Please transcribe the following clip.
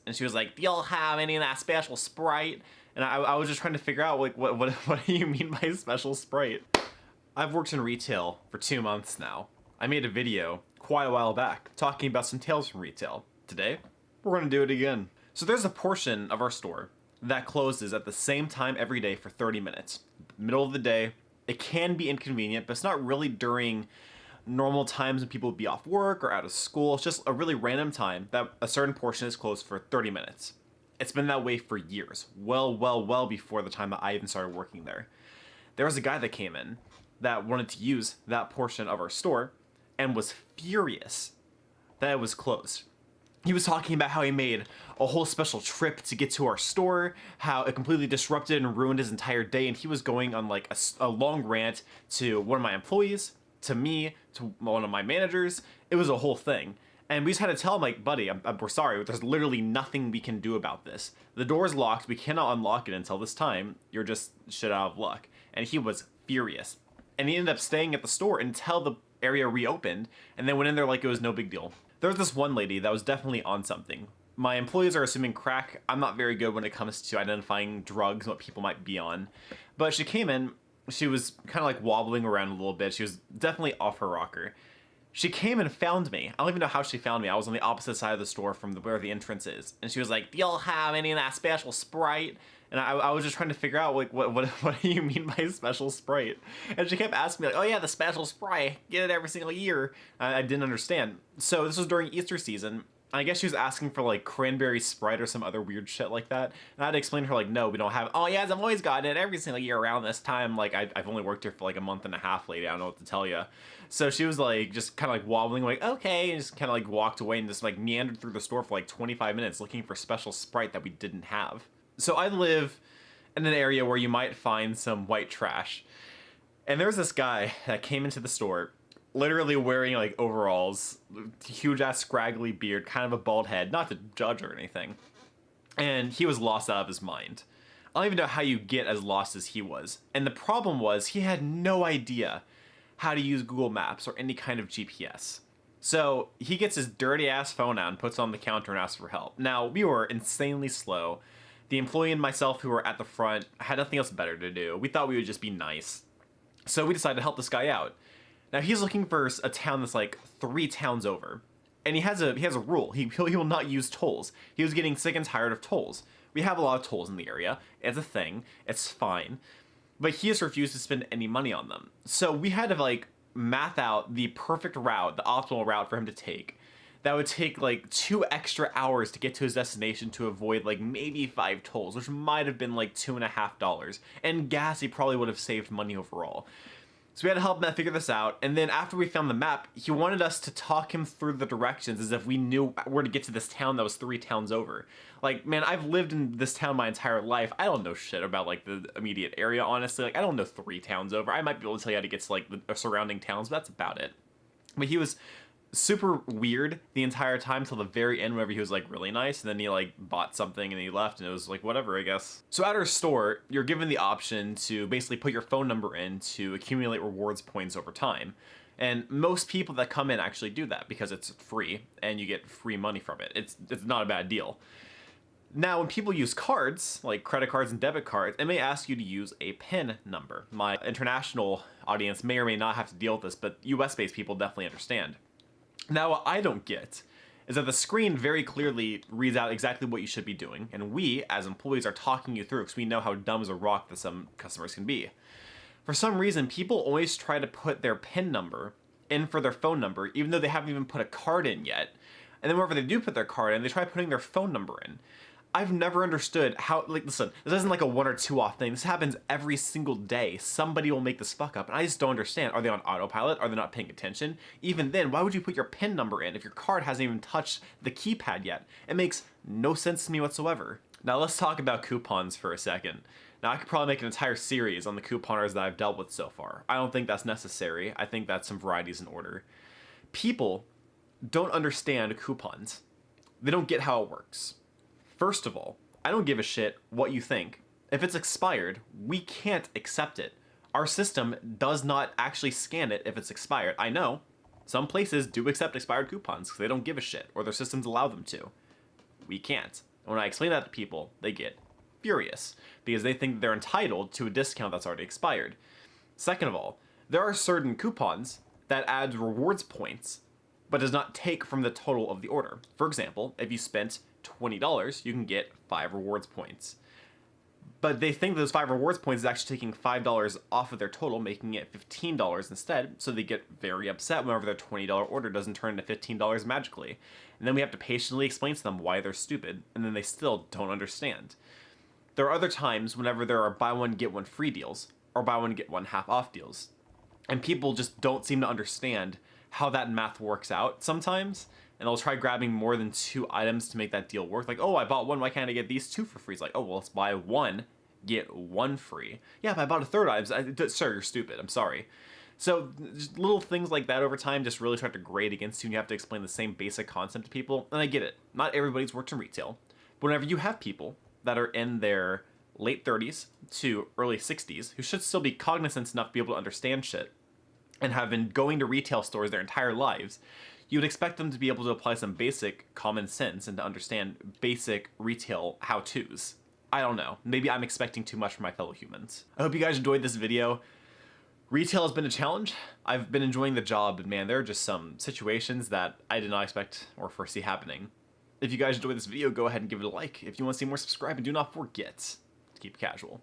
and she was like, do y'all have any of that special Sprite? And I was just trying to figure out, like, what do you mean by special Sprite? I've worked in retail for 2 months now. I made a video quite a while back talking about some tales from retail. Today, we're gonna do it again. So there's a portion of our store that closes at the same time every day for 30 minutes. Middle of the day. It can be inconvenient, but it's not really during normal times when people would be off work or out of school. It's just a really random time that a certain portion is closed for 30 minutes. It's been that way for years. Well before the time that I even started working there. There was a guy that came in that wanted to use that portion of our store and was furious that it was closed. He was talking about how he made a whole special trip to get to our store, how it completely disrupted and ruined his entire day, and he was going on like a long rant to one of my employees, to me, to one of my managers. It was a whole thing. And we just had to tell him, like, buddy, we're sorry, but there's literally nothing we can do about this. The door's locked, we cannot unlock it until this time. You're just shit out of luck. And he was furious. And he ended up staying at the store until the area reopened, and then went in there like it was no big deal. There was this one lady that was definitely on something. My employees are assuming crack. I'm not very good when it comes to identifying drugs and what people might be on. But she came in, she was kind of like wobbling around a little bit. She was definitely off her rocker. She came and found me. I don't even know how she found me. I was on the opposite side of the store from where the entrance is. And she was like, do y'all have any of that special Sprite? And I was just trying to figure out, like, what do you mean by special Sprite? And she kept asking me, like, oh yeah, the special Sprite, get it every single year. I didn't understand. So this was during Easter season. I guess she was asking for, like, cranberry Sprite or some other weird shit like that. And I had to explain to her, like, no, we don't have it. Oh yeah, I've always gotten it every single year around this time. Like, I've only worked here for, like, a month and a half, lady. I don't know what to tell you. So she was, like, just kind of, like, wobbling, like, okay, and just kind of, like, walked away and just, like, meandered through the store for, like, 25 minutes looking for special Sprite that we didn't have. So I live in an area where you might find some white trash. And there's this guy that came into the store literally wearing like overalls, huge ass scraggly beard, kind of a bald head, not to judge or anything. And he was lost out of his mind. I don't even know how you get as lost as he was. And the problem was he had no idea how to use Google Maps or any kind of GPS. So he gets his dirty ass phone out and puts it on the counter and asks for help. Now, we were insanely slow. The employee and myself who were at the front had nothing else better to do. We thought we would just be nice. So we decided to help this guy out. Now he's looking for a town that's like 3 towns over. And he has a rule. He will not use tolls. He was getting sick and tired of tolls. We have a lot of tolls in the area. It's a thing. It's fine. But he has refused to spend any money on them. So we had to like math out the perfect route, the optimal route for him to take. That would take like 2 extra hours to get to his destination to avoid like maybe 5 tolls, which might have been like $2.50. And gas, he probably would have saved money overall. So we had to help him figure this out, and then after we found the map, he wanted us to talk him through the directions as if we knew where to get to this town that was 3 towns over. Like, man, I've lived in this town my entire life. I don't know shit about, like, the immediate area, honestly. Like, I don't know 3 towns over. I might be able to tell you how to get to, like, the surrounding towns, but that's about it. But he was super weird the entire time till the very end whenever he was like really nice, and then he like bought something and he left, and it was like whatever, I guess. So at our store, you're given the option to basically put your phone number in to accumulate rewards points over time. And most people that come in actually do that because it's free and you get free money from it. It's not a bad deal. Now, when people use cards, like credit cards and debit cards, it may ask you to use a PIN number. My international audience may or may not have to deal with this, but US-based people definitely understand. Now, what I don't get is that the screen very clearly reads out exactly what you should be doing, and we, as employees, are talking you through because we know how dumb as a rock that some customers can be. For some reason, people always try to put their PIN number in for their phone number, even though they haven't even put a card in yet. And then whenever they do put their card in, they try putting their phone number in. I've never understood how, like, listen, this isn't like a 1 or 2 off thing. This happens every single day. Somebody will make this fuck up, and I just don't understand. Are they on autopilot? Are they not paying attention? Even then, why would you put your PIN number in if your card hasn't even touched the keypad yet? It makes no sense to me whatsoever. Now let's talk about coupons for a second. Now I could probably make an entire series on the couponers that I've dealt with so far. I don't think that's necessary. I think that some variety's in order. People don't understand coupons. They don't get how it works. First of all, I don't give a shit what you think. If it's expired, we can't accept it. Our system does not actually scan it if it's expired. I know some places do accept expired coupons because they don't give a shit, or their systems allow them to. We can't. And when I explain that to people, they get furious because they think they're entitled to a discount that's already expired. Second of all, there are certain coupons that add rewards points but does not take from the total of the order. For example, if you spent $20, you can get 5 rewards points. But they think those 5 rewards points is actually taking $5 off of their total, making it $15 instead, so they get very upset whenever their $20 order doesn't turn into $15 magically. And then we have to patiently explain to them why they're stupid, and then they still don't understand. There are other times whenever there are buy one get one free deals, or buy one get one half off deals, and people just don't seem to understand how that math works out sometimes, and they'll try grabbing more than 2 items to make that deal work. Like, oh, I bought one, why can't I get these 2 for free? It's like, oh, well, let's buy one, get 1 free. Yeah, but I bought a third item. Sir, you're stupid, I'm sorry. So just little things like that over time just really start to grate against you, and you have to explain the same basic concept to people. And I get it, not everybody's worked in retail, but whenever you have people that are in their late 30s to early 60s who should still be cognizant enough to be able to understand shit, and have been going to retail stores their entire lives, you would expect them to be able to apply some basic common sense and to understand basic retail how-tos. I don't know. Maybe I'm expecting too much from my fellow humans. I hope you guys enjoyed this video. Retail has been a challenge. I've been enjoying the job, but man, there are just some situations that I did not expect or foresee happening. If you guys enjoyed this video, go ahead and give it a like. If you want to see more, subscribe, and do not forget to keep it casual.